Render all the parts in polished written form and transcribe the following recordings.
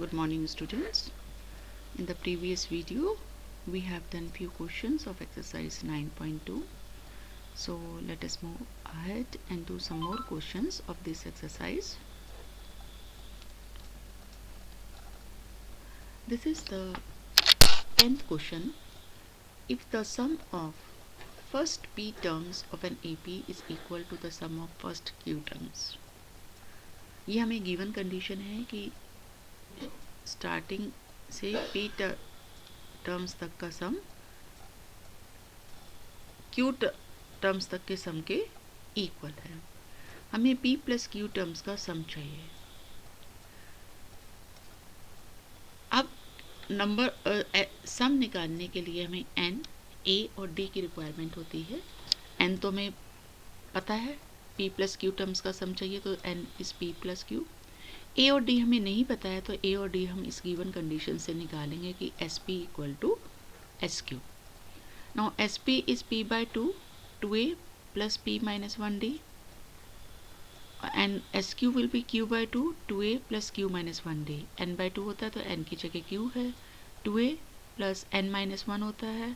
Good morning students. In the previous video we have done few questions of exercise 9.2. So let us move ahead and do some more questions of this exercise. This is the 10th question. If the sum of first p terms of an AP is equal to the sum of first q terms. ये हमें given condition है कि starting से p terms तक का सम q terms तक के सम के इक्वल है. हमें p प्लस q टर्म्स का सम चाहिए. अब नंबर सम निकालने के लिए हमें n, a और d की रिक्वायरमेंट होती है. n तो हमें पता है, p प्लस q टर्म्स का सम चाहिए तो n is p plus q. a और d हमें नहीं पता है तो a और d हम इस गिवन कंडीशन से निकालेंगे कि sp equal to sq. Now sp is p by 2, 2a plus p minus 1d, and sq will be q by 2, 2a plus q minus 1d. n by 2 होता है तो n की जगह q है, 2a plus n minus 1 होता है,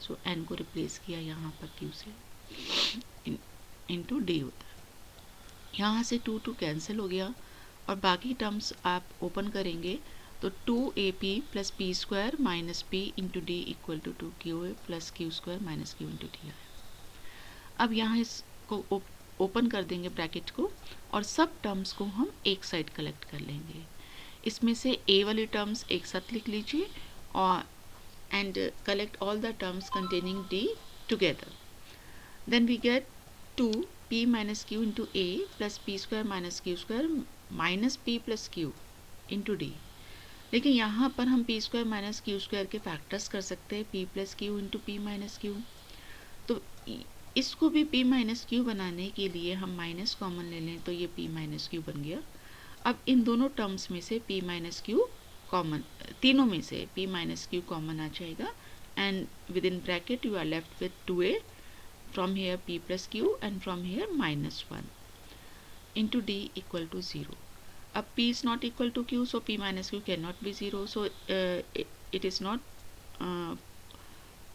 सो n को replace किया यहाँ पर q से, इंटू d होता है. यहाँ से 2 2 कैंसिल हो गया और बाकी टर्म्स आप ओपन करेंगे तो 2ap plus p square minus p into d equal to 2qa plus q square minus q into d आया. अब यहाँ इसको ओपन कर देंगे ब्रैकेट को और सब टर्म्स को हम एक साइड कलेक्ट कर लेंगे. इसमें से a वाली टर्म्स एक साथ लिख लीजिए और and collect all the terms containing d together. Then we get 2p minus q into a plus p square minus q square minus p plus q into d. लेकिन यहाँ पर हम p square minus q square के factors कर सकते हैं, p plus q into p minus q. तो इसको भी p माइनस क्यू बनाने के लिए हम माइनस कॉमन ले लें तो ये p माइनस क्यू बन गया. अब इन दोनों टर्म्स में से p माइनस क्यू कॉमन, तीनों में से p माइनस क्यू कॉमन आ जाएगा and with in bracket you are left with 2a, from here p plus q and from here minus 1 into d equal to 0. अब p is not equal to q, so p minus q cannot be 0, so it is not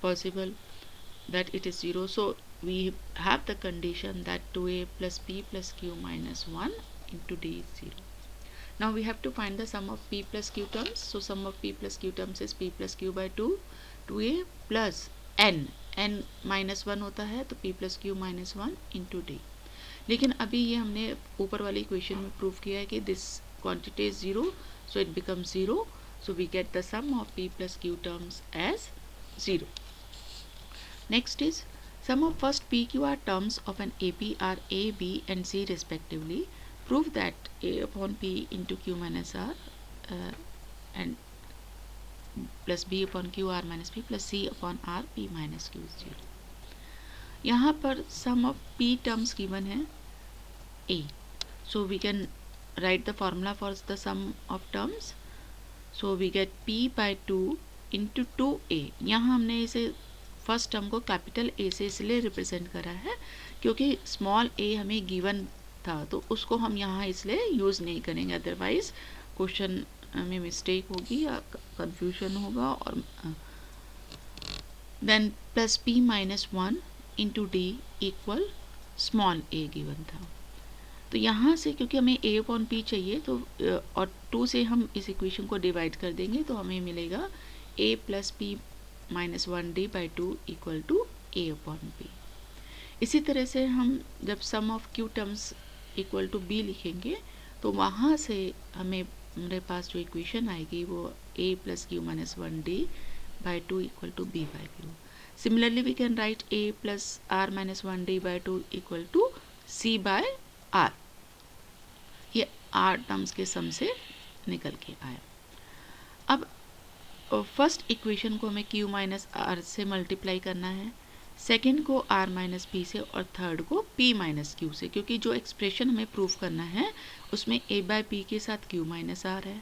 possible that it is 0. So we have the condition that 2a plus p plus q minus 1 into d is 0. Now we have to find the sum of p plus q terms. So sum of p plus q terms is p plus q by 2, 2a plus n minus 1 होता है तो p plus q minus 1 into d. लेकिन अभी ये हमने ऊपर वाली equation में प्रूव किया है कि this quantity is 0, so it becomes 0, so we get the sum of p plus q terms as 0. Next is sum of first p q r terms of an AP are a, b and c respectively. Prove that a upon p into q minus r and plus b upon q r minus p plus c upon r p minus q is 0. यहाँ पर सम of p terms given है a, so we can write the formula for the sum of terms. So we get p by 2 into 2a. यहाँ हमने इसे first term को capital a से इसलिए represent करा है क्योंकि स्मॉल a हमें गिवन था तो उसको हम यहाँ इसलिए यूज़ नहीं करेंगे, अदरवाइज क्वेश्चन में मिस्टेक होगी या कंफ्यूजन होगा. और then plus p minus 1 into d equal small a given था. तो यहाँ से क्योंकि हमें a अपॉन p चाहिए तो और 2 से हम इस इक्वेशन को डिवाइड कर देंगे तो हमें मिलेगा a plus p minus 1d by 2 equal to a upon p. इसी तरह से हम जब sum of q terms equal to b लिखेंगे तो वहाँ से हमारे पास जो इक्वेशन आएगी वो a plus q minus 1d by 2 equal to b by q. Similarly, we can write a plus r minus 1d by 2 equal to c by r. ये r terms के सम से निकल के आया. अब फर्स्ट इक्वेशन को हमें q माइनस r से मल्टीप्लाई करना है, सेकेंड को r माइनस p से और थर्ड को p माइनस q से, क्योंकि जो एक्सप्रेशन हमें प्रूव करना है उसमें a बाई p के साथ q माइनस r है,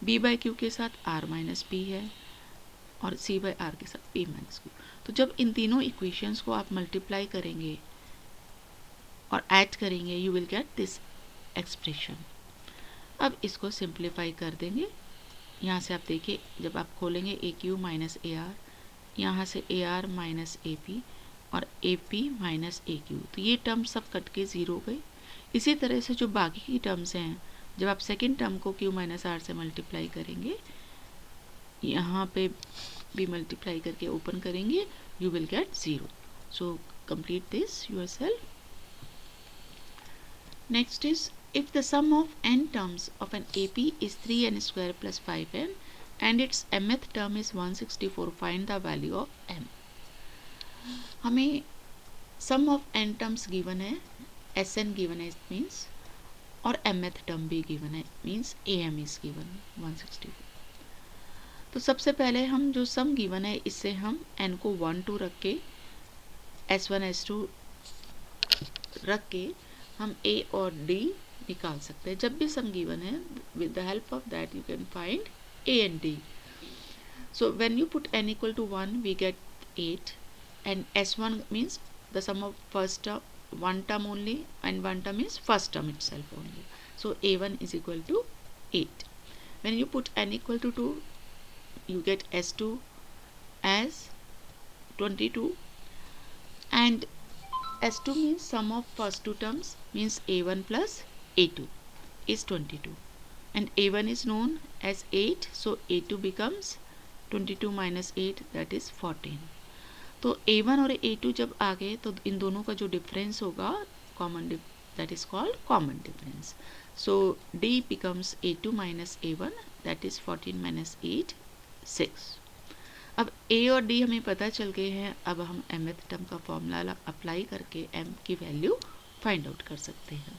b बाई q के साथ r माइनस p है और c बाई r के साथ p माइनस q. तो जब इन तीनों इक्वेशंस को आप मल्टीप्लाई करेंगे और ऐड करेंगे you will get this expression. अब इसको सिंप्लीफाई कर देंगे यहाँ से आप देखिए, जब आप खोलेंगे a q minus a r, यहाँ से a r minus a p और a p minus a q, तो ये टर्म सब कट के ज़ीरो हो गई। इसी तरह से जो बाकी की टर्म्स हैं, जब आप सेकेंड टर्म को क्यू माइनस आर से मल्टीप्लाई करेंगे, यहाँ पे भी मल्टीप्लाई करके ओपन करेंगे, you will get 0. So complete this yourself. Next is, if the sum of n terms of an AP is 3n square plus 5n and its mth term is 164, find the value of m. हमें sum of n terms given है, Sn given है, it means, और mth term भी given है, means am is given 164. तो सबसे पहले हम जो सम गिवन है, इससे हम n को 1 2 रख के s1 s2 रख के हम a और d निकाल सकते हैं। जब भी सम गिवन है, with the help of that you can find a and d. So when you put n equal to 1, we get 8, and s1 means the sum of first term, one term only, and one term is first term itself only. So a1 is equal to 8. When you put n equal to 2, you get s2 as 22, and s2 means sum of first two terms, means a1 plus a2 is 22, and a1 is known as 8, so a2 becomes 22 minus 8, that is 14. तो a1 और a2 जब आ गए, तो इन दोनों का जो difference होगा common, that is called common difference. So d becomes a2 minus a1, that is 14 minus 8, 6. अब a और d हमें पता चल गए हैं। अब हम mth टर्म का फॉर्मूला अप्लाई करके m की वैल्यू फाइंड आउट कर सकते हैं।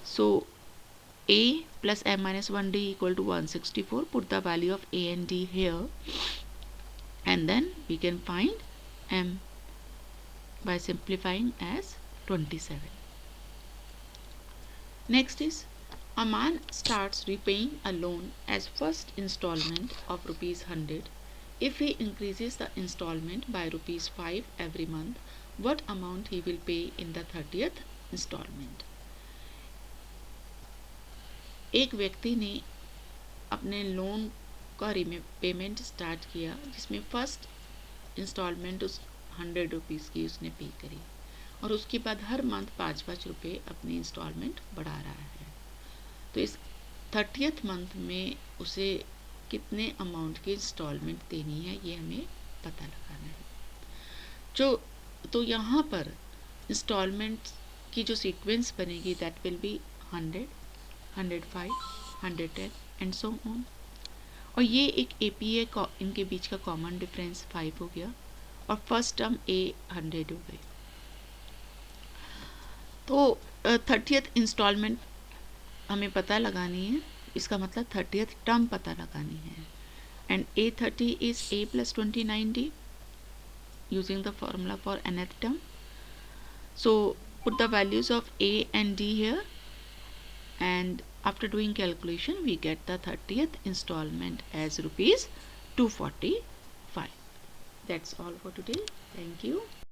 सो a plus m minus 1d equal to 164. Put the value of a and d here, and then we can find m by simplifying as 27. Next is, a man starts repaying a loan as first installment of rupees 100. If he increases the installment by rupees 5 every month, what amount he will pay in the 30th installment? एक व्यक्ति ने अपने loan का payment start किया, जिसमें first instalment उस 100 rupees की उसने पे करी, और उसके बाद हर मंथ 5-5 रुपये अपनी इंस्टॉलमेंट बढ़ा रहा है। तो इस 30th मंथ में उसे कितने अमाउंट की इंस्टॉलमेंट देनी है, ये हमें पता लगाना है। तो यहाँ पर इंस्टॉलमेंट की जो सीक्वेंस बनेगी, that will be 100, 105, 110 and so on. और ये एक AP है, इनके बीच का कॉमन डिफरेंस 5 हो गया, और फर्स्ट टर्म a 100 हो गई। तो 30th इंस्टॉलमेंट हमें पता लगानी है, इसका मतलब 30th टर्म पता लगानी है, and a30 is a plus 29d using the formula for nth term. So put the values of a and d here, and after doing calculation we get the 30th installment as rupees 245. That's all for today. Thank you.